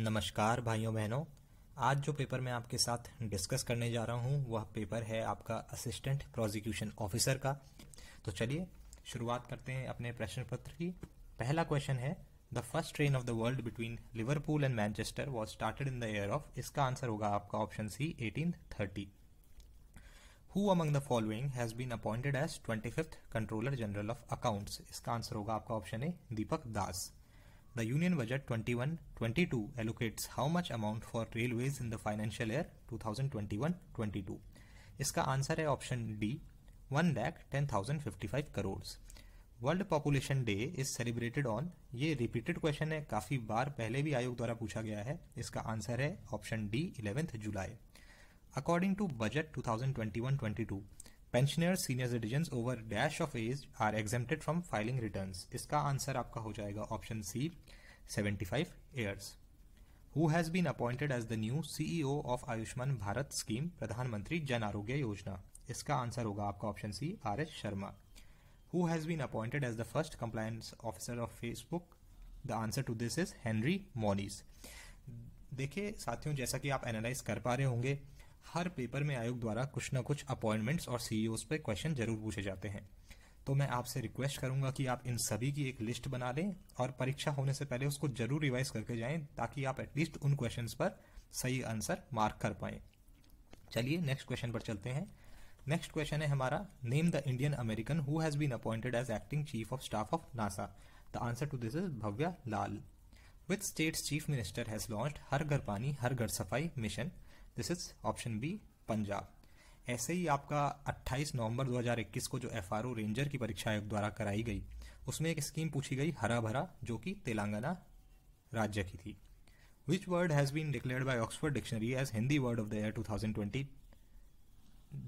नमस्कार भाइयों बहनों। आज जो पेपर मैं आपके साथ डिस्कस करने जा रहा हूँ वह पेपर है आपका असिस्टेंट प्रोसिक्यूशन ऑफिसर का। तो चलिए शुरुआत करते हैं अपने प्रश्न पत्र की। पहला क्वेश्चन है, the first train of the world between Liverpool and Manchester was started in the year of. इसका आंसर होगा आपका option C 1830। Who among the following has been appointed as 25th Controller General of Accounts? इसका answer होगा आपका option A Deepak Das. The Union Budget 21-22 allocates how much amount for railways in the financial year 2021-22? इसका answer है option D 1,10,055 crore. World population day is celebrated on. ये repeated question है, काफी बार पहले भी आयोग द्वारा पूछा गया है। इसका आंसर है option D 11 July. According to Budget 2021-22, pensioners, senior citizens over dash of age are exempted from filing returns. इसका आंसर आपका हो जाएगा option C 75 years. Who has been appointed as the new CEO of Ayushman Bharat scheme, Pradhan Mantri Jan Arogya Yojana? इसका answer होगा आपका option c RS Sharma. Who has been appointed as the first compliance officer of Facebook? The answer to this is Henry Moniz. देखिए साथियों, जैसा कि आप analyse कर पा रहे होंगे, हर पेपर में आयोग द्वारा कुछ ना कुछ अपॉइंटमेंट्स और सीईओज पे क्वेश्चन जरूर पूछे जाते हैं। तो मैं आपसे रिक्वेस्ट करूंगा कि आप इन सभी की एक लिस्ट बना लें और परीक्षा होने से पहले उसको जरूर रिवाइज करके जाएं, ताकि आप एटलीस्ट उन क्वेश्चंस पर सही आंसर मार्क कर पाएं। चलिए नेक्स्ट क्वेश्चन पर चलते हैं। नेक्स्ट क्वेश्चन है हमारा, name the Indian American who has been appointed as acting chief of staff of NASA. The answer to this is Bhavya Lal. Which state's chief minister has launched Har Ghar Pani Har Ghar Safai mission? This is option B Punjab. ऐसे ही आपका 28 नवंबर 2021 को जो FRO ranger की परीक्षा आयोग द्वारा कराई गई, उसमें एक स्कीम पूछी गई हरा भरा, जो कि तेलंगाना राज्य की थी। Which word has been declared by Oxford dictionary as Hindi word of the year 2020?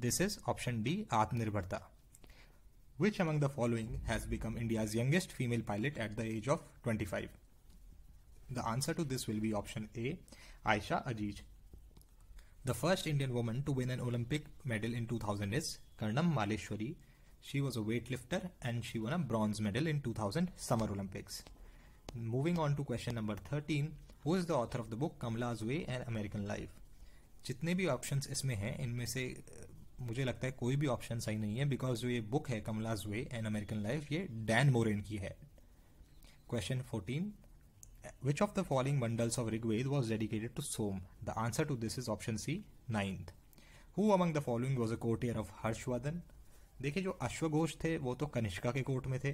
This is option D Aatmanirbharta. Which among the following has become India's youngest female pilot at the age of 25? The answer to this will be option A Ayesha Aziz. The first Indian woman to win an Olympic medal in 2000 is Karnam Maleshwari. She was a weightlifter and she won a bronze medal in 2000 Summer Olympics. Moving on to question number 13. Who is the author of the book Kamala's Way and American Life? जितने भी options इसमें हैं, इनमें से मुझे लगता है कोई भी ऑप्शन सही नहीं है, बिकॉज जो ये बुक है Kamla's way and American life, ये डैन मोरेन की है। Question 14. Which of the following bundles of Rigved was dedicated to Som? The answer to this is option C 9th. Who among the following was a courtier of Harshvardhan? देखिए, जो अश्वघोष थे वो तो कनिष्का के court में थे,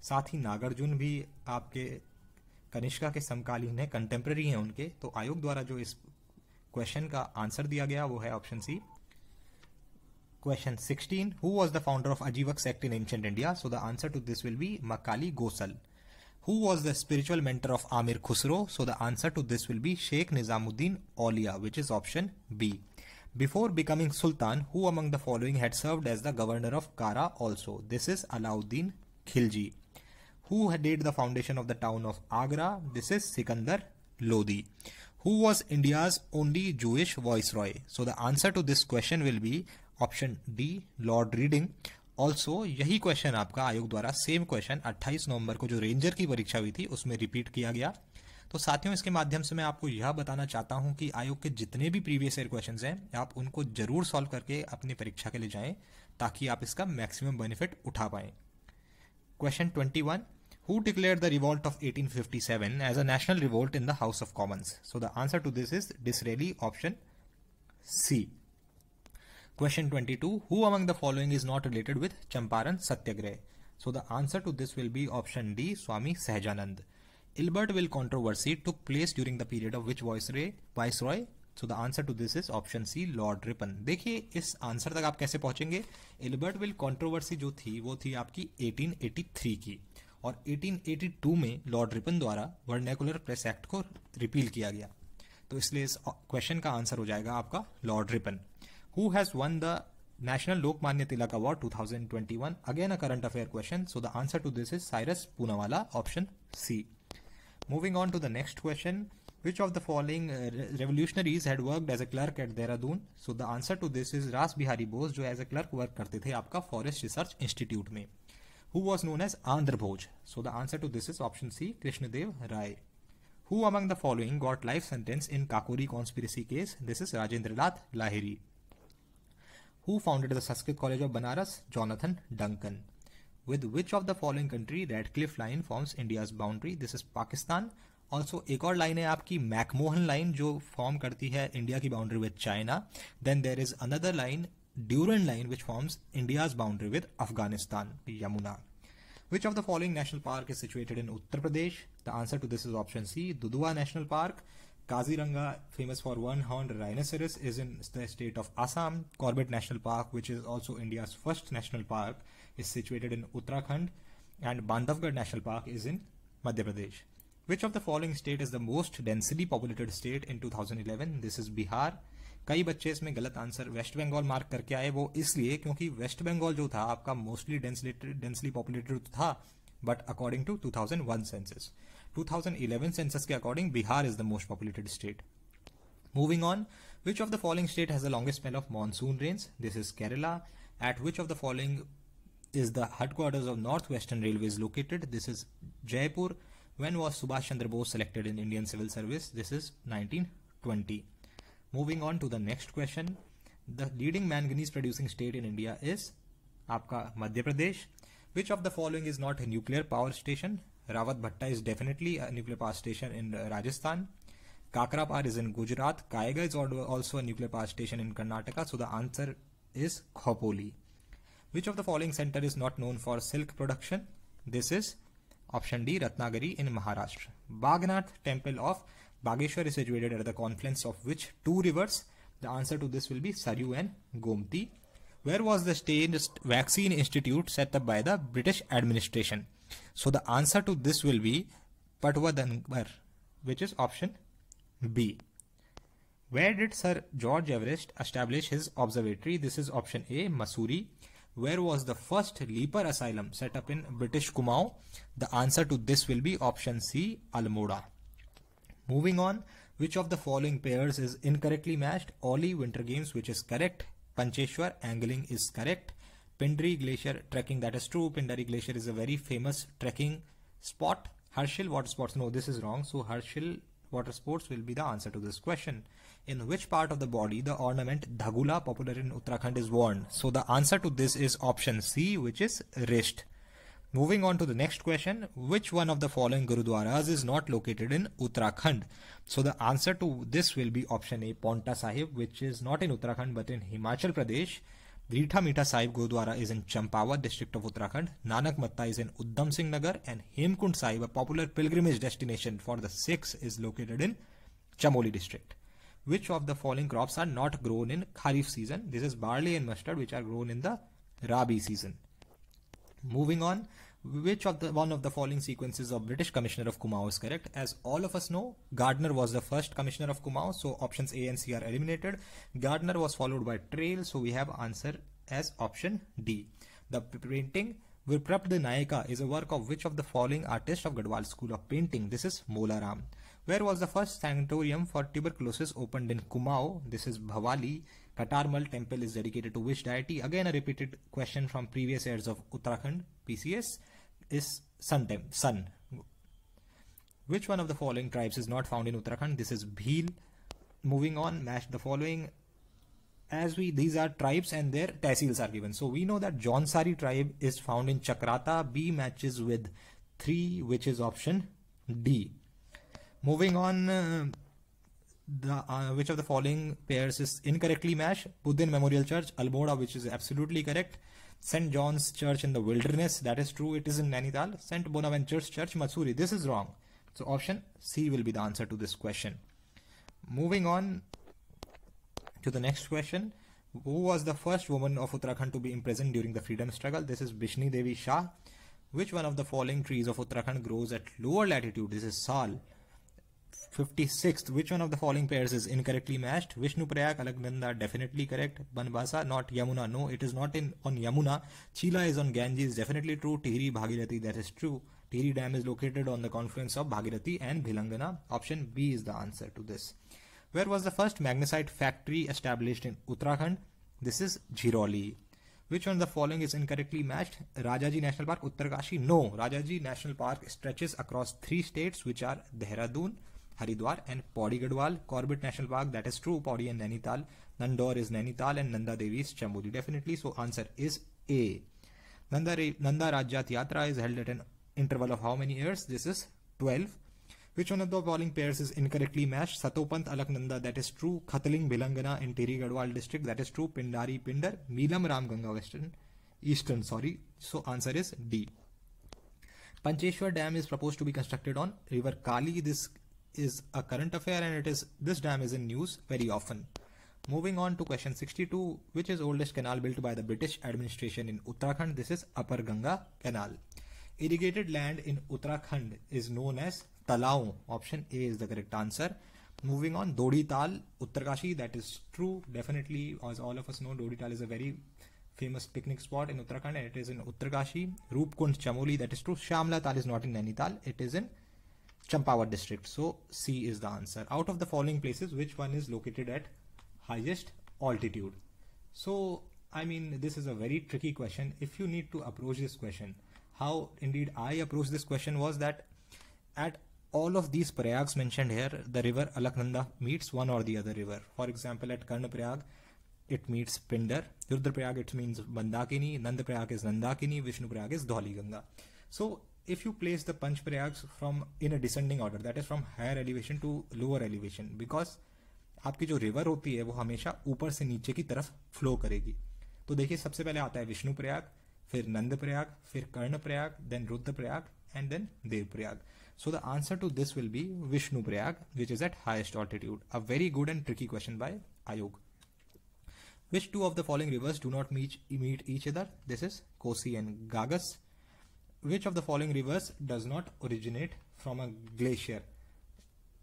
साथ ही नागार्जुन भी आपके कनिष्का के समकालीन है, कंटेम्प्रेरी हैं उनके। तो आयोग द्वारा जो इस क्वेश्चन का आंसर दिया गया वो है option c. Question 16. Who was the founder of Ajivak sect in ancient India? So the answer to this will be Makali Gosal. Who was the spiritual mentor of Amir Khusro? So the answer to this will be Sheikh Nizamuddin Aulia, which is option B. Before becoming Sultan, who among the following had served as the governor of Kara also? This is Alauddin Khilji. Who laid the foundation of the town of Agra? This is Sikandar Lodi. Who was India's only Jewish viceroy? So the answer to this question will be option D, Lord Reading. Also यही question आपका आयोग द्वारा same question 28 नवंबर को जो ranger की परीक्षा हुई थी उसमें रिपीट किया गया। तो साथियों, इसके माध्यम से मैं आपको यह बताना चाहता हूं कि आयोग के जितने भी प्रीवियस ईयर क्वेश्चंस हैं, आप उनको जरूर सॉल्व करके अपनी परीक्षा के लिए जाएं, ताकि आप इसका मैक्सिमम बेनिफिट उठा पाएं। Question 21. Who declared the revolt of 1857 as a national revolt in the House of Commons? So the answer to this is Disraeli, option C. Question 22. Who among the following is not related with Champaran Satyagrah? So the answer to this will be option D, Swami Sahajanand. Ilbertville controversy took place during the period of which viceroy? So the answer to this is option C, Lord Ripon. देखिए इस answer तक आप कैसे पहुंचेंगे। इल्बर्टविल controversy जो थी वो थी आपकी 1883 की, और 1882 में लॉर्ड रिपन द्वारा वर्नैकुलर प्रेस एक्ट को रिपील किया गया। तो इसलिए इस क्वेश्चन का आंसर हो जाएगा आपका Lord Ripon. Who has won the National Lokmanya Tilak Award 2021? Again a current affair question. So the answer to this is Cyrus Poonawalla, option C. Moving on to the next question. Which of the following revolutionaries had worked as a clerk at Dehradun? So the answer to this is Ras Bihari Bose, जो as a clerk work करते थे आपका Forest Research Institute में. Who was known as Andhra Bhoj? So the answer to this is option C, Krishnadev Rai. Who among the following got life sentence in Kakori conspiracy case? This is Rajendra Nath Lahiri. Who founded the Sanskrit College of Banaras? Jonathan Duncan. With which of the following country Radcliffe Line forms India's boundary? This is Pakistan. Also एक और line है आपकी McMahon line जो form करती है India की boundary with China. Then there is another line Durand line which forms India's boundary with Afghanistan, Yamuna. Which of the following national park is situated in Uttar Pradesh? The answer to this is option C, Dudhua National Park. Kaziranga, famous for one-horned rhinoceros, is in the state of Assam. Corbett National Park, which is also India's first national park, is situated in Uttarakhand. And Bandhavgarh National Park is in Madhya Pradesh. Which of the following state is the most densely populated state in 2011? This is Bihar. कई बच्चे इसमें गलत answer waste Bengal mark करके आए, वो इसलिए क्योंकि waste Bengal जो था आपका मोस्टली डेंसली पॉपुलेटेड था, but according to 2001 census. 2011 census के according Bihar is the most populated state. Moving on, which of the following state has the longest spell of monsoon rains? This is Kerala. At which of the following is the headquarters of North Western Railways located? This is Jaipur. When was Subhash Chandra Bose selected in Indian Civil Service? This is 1920. Moving on to the next question. The leading manganese producing state in India is आपका Madhya Pradesh. Which of the following is not a nuclear power station? Rawat Bhatta is definitely a nuclear power station in Rajasthan. Kakrapar is in Gujarat. Kaiga is also a nuclear power station in Karnataka. So the answer is Khopoli. Which of the following center is not known for silk production? This is option D, Ratnagiri in Maharashtra. Bagnath temple of Bageshwar is situated at the confluence of which two rivers? The answer to this will be Saryu and Gomti. Where was the state vaccine institute set up by the British administration? So the answer to this will be Patwadankar, which is option B. Where did Sir George Everest establish his observatory? This is option A, Mussoorie. Where was the first leper asylum set up in British Cumau? The answer to this will be option C, Almora. Moving on, which of the following pairs is incorrectly matched? Oli Winter Games, which is correct. Pancheshwar angling is correct. Pindari Glacier trekking, that is true. Pindari Glacier is a very famous trekking spot. Harshil Water Sports, no, this is wrong. So Harshil Water Sports will be the answer to this question. In which part of the body the ornament dhagula, popular in Uttarakhand, is worn? So the answer to this is option C, which is wrist. Moving on to the next question. Which one of the following Gurudwaras is not located in Uttarakhand? So the answer to this will be option A, Paonta Sahib, which is not in Uttarakhand but in Himachal Pradesh. Reetha Meetha Sahib Gurudwara is in Champawat district of Uttarakhand. Nanak Matta is in Uddam Singh Nagar, and Hemkund Sahib, a popular pilgrimage destination for the Sikhs, is located in Chamoli district. Which of the following crops are not grown in Kharif season? This is barley and mustard, which are grown in the Rabi season. Moving on, which of the one of the following sequences of British Commissioner of Cumau is correct? As all of us know, Gardner was the first Commissioner of Cumau, so options A and C are eliminated. Gardner was followed by Trail, so we have answer as option D. The painting Viprapta Nayaka is a work of which of the following artists of Gadwal School of Painting? This is Molaram. Where was the first sanatorium for tuberculosis opened in Cumau? This is Bhavali. Katarmal temple is dedicated to which deity? Again a repeated question from previous years of Uttarakhand PCS is Sun. Which one of the following tribes is not found in Uttarakhand? This is Bhil. Moving on, match the following. These are tribes and their tehsils are given. So we know that Jaunsari tribe is found in Chakrata. B matches with 3, which is option D. Moving on, which of the following pairs is incorrectly matched? Buddhin Memorial Church, Almora, which is absolutely correct. St. John's Church in the Wilderness, that is true, it is in Nainital. St. Bonaventure's Church, Mussoorie, this is wrong. So option C will be the answer to this question. Moving on to the next question. Who was the first woman of Uttarakhand to be imprisoned during the freedom struggle? This is Bishni Devi Shah. Which one of the following trees of Uttarakhand grows at lower latitude? This is Sal. 56th. Which one of the following pairs is incorrectly matched? Vishnu Prayag, Alagnanda, definitely correct. Banbasa, not Yamuna. No, it is not on Yamuna. Chila is on Ganges, definitely true. Tihri, Bhagirathi, that is true. Tihri Dam is located on the confluence of Bhagirathi and Bhilangana. Option B is the answer to this. Where was the first magnesite factory established in Uttarakhand? This is Jhiroli. Which one of the following is incorrectly matched? Rajaji National Park, Uttarkashi. No, Rajaji National Park stretches across 3 states, which are Dehradun, Haridwar, and Pauri Gadwal. Corbett National Park, that is true, Pauri and Nainital. Nandor is Nainital, and Nanda Devi is Chamboli, definitely. So answer is A. Nanda Rajyat Yatra is held at an interval of how many years? This is 12. Which one of the following pairs is incorrectly matched? Satopant Alaknanda, that is true. Khatling Bhilangana in Teri Gadwal district, that is true. Pindari Pindar. Meelam Ramganga Eastern. So answer is D. Pancheshwar Dam is proposed to be constructed on River Kali. This is a current affair, and this dam is in news very often. Moving on to question 62, which is oldest canal built by the British administration in Uttarakhand? This is Upper Ganga Canal. Irrigated land in Uttarakhand is known as Talao. Option A is the correct answer. Moving on, Dodi Tal, Uttarkashi, that is true, definitely. As all of us know, Dodi Tal is a very famous picnic spot in Uttarakhand, and it is in Uttarkashi. Roopkund, Chamoli, that is true. Shamla Tal is not in Nainital, it is in Champawat district. So C is the answer. Out of the following places, which one is located at highest altitude? So I mean, this is a very tricky question. If you need to approach this question, how indeed I approached this question was that at all of these Prayags mentioned here, the river Alaknanda meets one or the other river. For example, at Karnaprayag, it meets Pindar. Rudraprayag, it means Mandakini. Nandaprayag is Nandakini. Vishnuprayag is Dhauliganga. So if you place the Panch Prayags in a descending order, that is from higher elevation to lower elevation, because आपकी जो river होती है वो हमेशा ऊपर से नीचे की तरफ फ्लो करेगी. तो देखिए, सबसे पहले आता है विष्णु प्रयाग, फिर नंद प्रयाग, फिर Karnaprayag, then Rudraprayag, and then Devprayag. So the answer to this will be Vishnu Prayag, which is at highest altitude. A very good and tricky question by Ayog. Which two of the following rivers do not meet each other? This is Kosi and Gagas. Which of the following rivers does not originate from a glacier?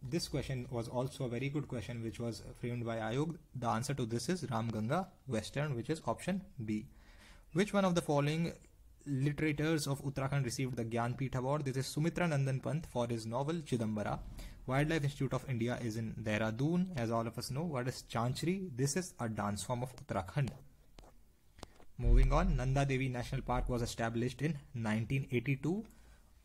This question was also a very good question, which was framed by Ayog. The answer to this is Ramganga Western, which is option B. Which one of the following literators of Uttarakhand received the Gyanpith Award? This is Sumitra Nandan Pant for his novel Chidambara. Wildlife Institute of India is in Dehradun, as all of us know. What is Chanchri? This is a dance form of Uttarakhand. Moving on, Nanda Devi National Park was established in 1982.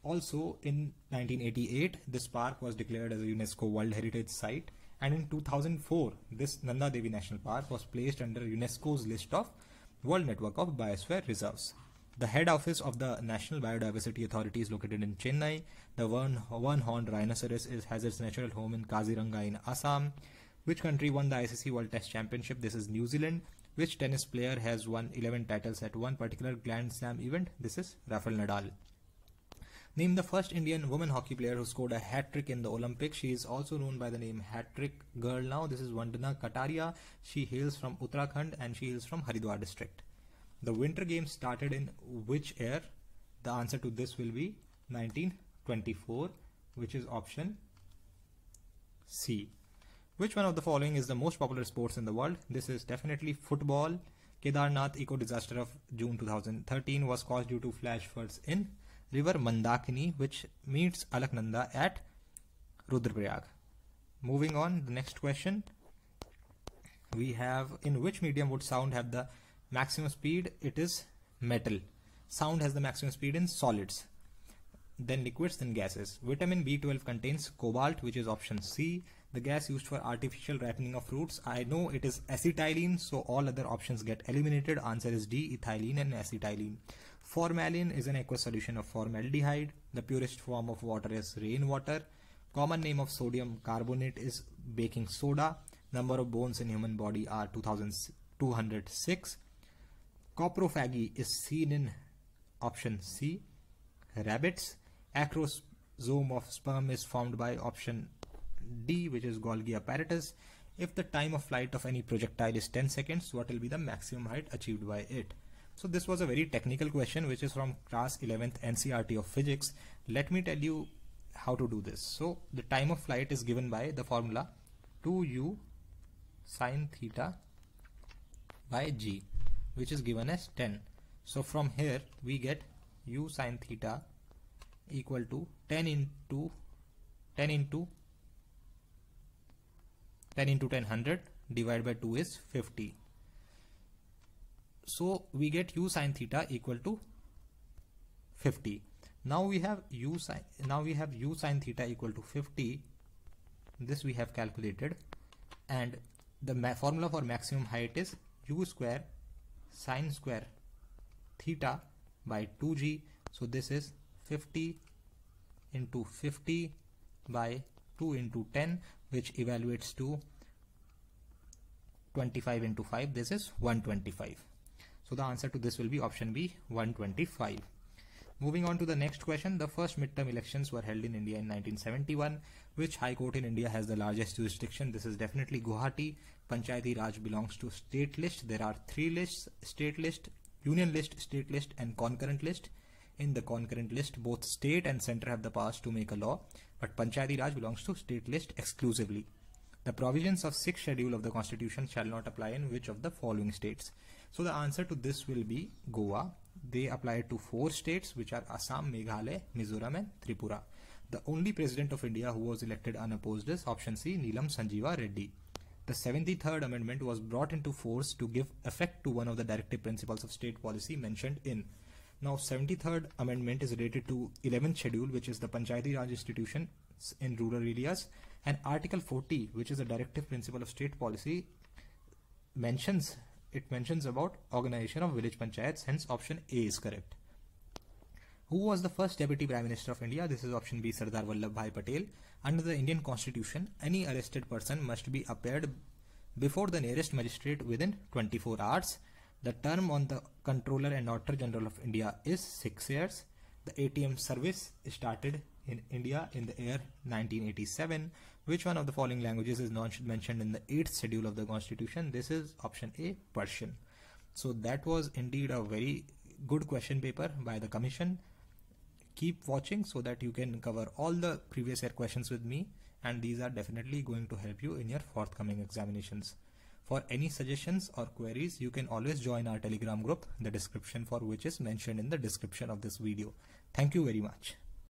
Also in 1988, this park was declared as a UNESCO World Heritage Site, and in 2004, this Nanda Devi National Park was placed under UNESCO's list of World Network of Biosphere Reserves. The head office of the National Biodiversity Authority is located in Chennai. The one-horned rhinoceros has its natural home in Kaziranga in Assam. Which country won the ICC World Test Championship? This is New Zealand. Which tennis player has won 11 titles at one particular Grand Slam event? This is Rafael Nadal. Name the first Indian woman hockey player who scored a hat-trick in the Olympics. She is also known by the name Hat-Trick Girl now. This is Vandana Kataria. She hails from Uttarakhand and she hails from Haridwar district. The Winter Games started in which year? The answer to this will be 1924, which is option C. Which one of the following is the most popular sports in the world? This is definitely football. Kedarnath eco-disaster of June 2013 was caused due to flash floods in river Mandakini, which meets Alaknanda at Rudraprayag. Moving on, the next question. We have, in which medium would sound have the maximum speed? It is metal. Sound has the maximum speed in solids, then liquids, then gases. Vitamin B12 contains cobalt, which is option C. The gas used for artificial ripening of fruits, I know it is acetylene, so all other options get eliminated. Answer is D, ethylene and acetylene. Formalin is an aqueous solution of formaldehyde. The purest form of water is rainwater. Common name of sodium carbonate is baking soda. Number of bones in human body are 2206. Coprophagy is seen in option C, rabbits. Acrosome of sperm is formed by option D, which is Golgi apparatus. If the time of flight of any projectile is 10 seconds, what will be the maximum height achieved by it? So this was a very technical question, which is from class 11th NCERT of physics. Let me tell you how to do this. So the time of flight is given by the formula 2u sine theta by g, which is given as 10. So from here we get u sine theta equal to 10 into 1000 divided by 2 is 50. So we get u sine theta equal to 50. Now we have u sine theta equal to 50. this we have calculated, and the formula for maximum height is u square sine square theta by 2g. So this is 50 into 50 by 2 into 10, which evaluates to 25 into 5. This is 125. So the answer to this will be option B, 125. Moving on to the next question. The first midterm elections were held in India in 1971. Which High Court in India has the largest jurisdiction? This is definitely Guwahati. Panchayati Raj belongs to state list. There are three lists: state list, union list, state list, and concurrent list. In the concurrent list, both state and center have the powers to make a law, but Panchayati Raj belongs to state list exclusively. The provisions of 6th schedule of the constitution shall not apply in which of the following states? So the answer to this will be Goa. They apply to 4 states, which are Assam, Meghalaya, Mizoram, and Tripura. The only president of India who was elected unopposed is option C, Neelam Sanjeeva Reddy. The 73rd amendment was brought into force to give effect to one of the directive principles of state policy mentioned in. Now, 73rd amendment is related to 11th schedule, which is the Panchayati Raj institution in rural areas, and Article 40, which is a directive principle of state policy, mentions about organization of village panchayats. Hence, option A is correct. Who was the first Deputy Prime Minister of India? This is option B, Sardar Vallabhbhai Patel. Under the Indian Constitution, any arrested person must be appeared before the nearest magistrate within 24 hours. The term on the Controller and Auditor General of India is 6 years. The ATM service started in India in the year 1987. Which one of the following languages is not mentioned in the 8th schedule of the Constitution? This is option A, Persian. So that was indeed a very good question paper by the Commission. Keep watching so that you can cover all the previous year questions with me, and these are definitely going to help you in your forthcoming examinations. For any suggestions or queries, you can always join our Telegram group, the description for which is mentioned in the description of this video. Thank you very much.